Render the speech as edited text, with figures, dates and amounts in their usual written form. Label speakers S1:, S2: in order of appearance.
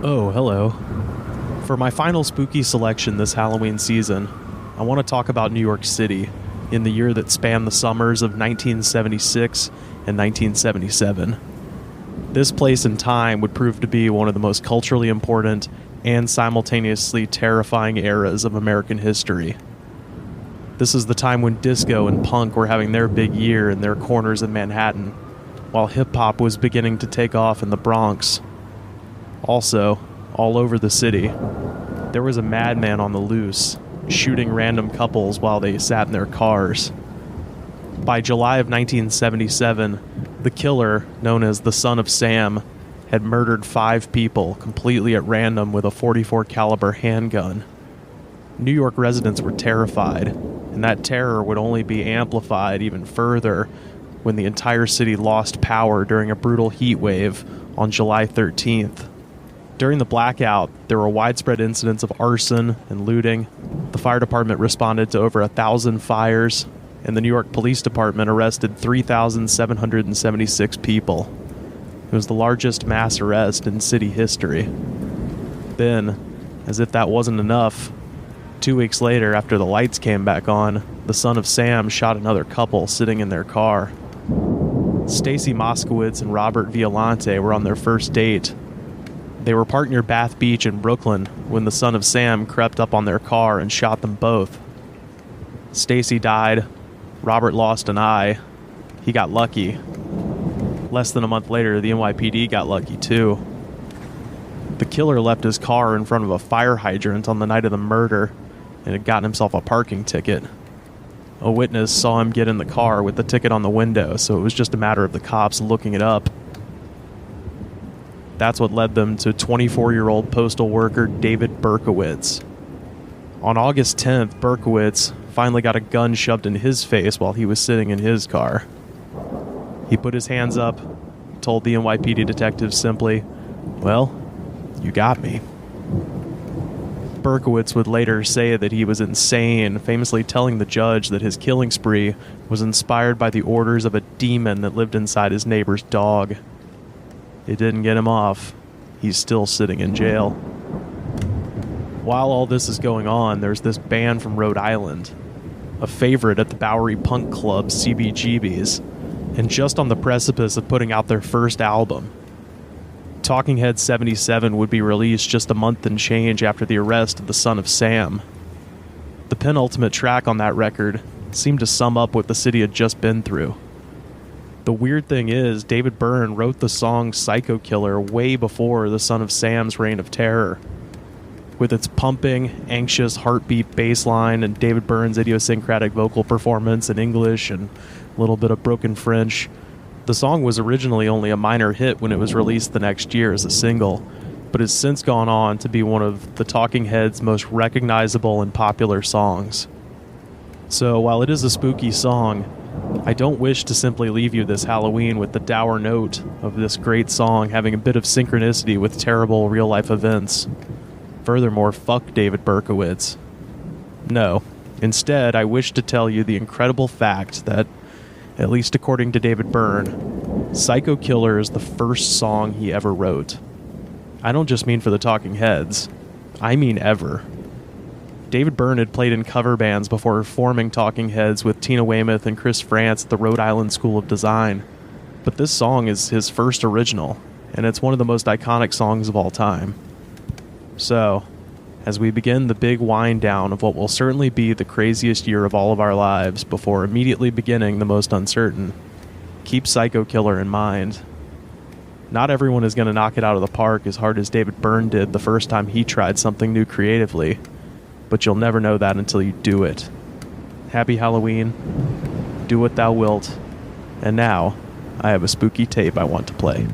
S1: Oh, hello. For my final spooky selection this Halloween season, I want to talk about New York City in the year that spanned the summers of 1976 and 1977. This place and time would prove to be one of the most culturally important and simultaneously terrifying eras of American history. This is the time when disco and punk were having their big year in their corners in Manhattan, while hip-hop was beginning to take off in the Bronx. Also, all over the city, there was a madman on the loose, shooting random couples while they sat in their cars. By July of 1977, the killer, known as the Son of Sam, had murdered 5 people completely at random with a .44 caliber handgun. New York residents were terrified, and that terror would only be amplified even further when the entire city lost power during a brutal heat wave on July 13th. During the blackout, there were widespread incidents of arson and looting. The fire department responded to over 1,000 fires, and the New York Police Department arrested 3,776 people. It was the largest mass arrest in city history. Then, as if that wasn't enough, 2 weeks later, after the lights came back on, the Son of Sam shot another couple sitting in their car. Stacy Moskowitz and Robert Violante were on their first date. They were parked near Bath Beach in Brooklyn when the Son of Sam crept up on their car and shot them both. Stacy died. Robert lost an eye. He got lucky. Less than a month later, the NYPD got lucky too. The killer left his car in front of a fire hydrant on the night of the murder and had gotten himself a parking ticket. A witness saw him get in the car with the ticket on the window, so it was just a matter of the cops looking it up. That's what led them to 24-year-old postal worker David Berkowitz. On August 10th, Berkowitz finally got a gun shoved in his face while he was sitting in his car. He put his hands up, told the NYPD detectives simply, "Well, you got me." Berkowitz would later say that he was insane, famously telling the judge that his killing spree was inspired by the orders of a demon that lived inside his neighbor's dog. It didn't get him off. He's still sitting in jail. While all this is going on, there's this band from Rhode Island, a favorite at the Bowery punk club CBGB's, and just on the precipice of putting out their first album. Talking Heads 77 would be released just a month and change after the arrest of the Son of Sam. The penultimate track on that record seemed to sum up what the city had just been through. The weird thing is, David Byrne wrote the song Psycho Killer way before the Son of Sam's reign of terror. With its pumping, anxious heartbeat bass line and David Byrne's idiosyncratic vocal performance in English and a little bit of broken French, the song was originally only a minor hit when it was released the next year as a single, but has since gone on to be one of the Talking Heads' most recognizable and popular songs. So while it is a spooky song, I don't wish to simply leave you this Halloween with the dour note of this great song having a bit of synchronicity with terrible real-life events. Furthermore, fuck David Berkowitz. No. Instead, I wish to tell you the incredible fact that, at least according to David Byrne, Psycho Killer is the first song he ever wrote. I don't just mean for the Talking Heads. I mean ever. David Byrne had played in cover bands before forming Talking Heads with Tina Weymouth and Chris France at the Rhode Island School of Design. But this song is his first original, and it's one of the most iconic songs of all time. So, as we begin the big wind down of what will certainly be the craziest year of all of our lives before immediately beginning the most uncertain, keep Psycho Killer in mind. Not everyone is going to knock it out of the park as hard as David Byrne did the first time he tried something new creatively, but you'll never know that until you do it. Happy Halloween. Do what thou wilt. And now, I have a spooky tape I want to play.